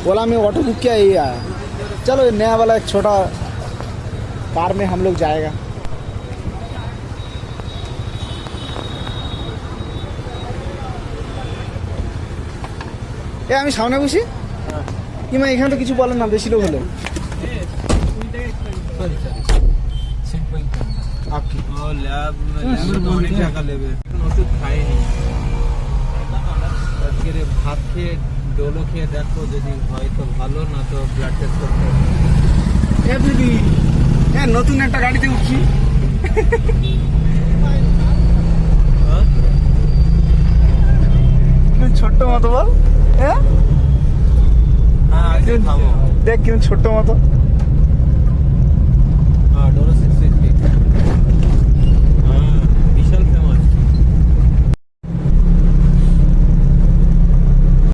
बोला मैं auto book किया यही आया। चलो ये नया वाला एक छोटा कार में हम लोग जाएगा। আমি সামনে বসি কিমা এখানে তো কিছু বলেন না বেশি লোক হলে অনেক টাকা নেবে ওষুধ খাইনি আজকে ভাত খেয়ে ডোলো খেয়ে দেখো যদি হয়তো ভালো না তো ব্লাড টেস্ট করতে হবে। নতুন একটা গাড়িতে উঠছি ছোট্ট মতো বল হ্যাঁ হ্যাঁ আজকে খাবো দেখ কিন্তু ছোট্ট মতো হ্যাঁ ডোলো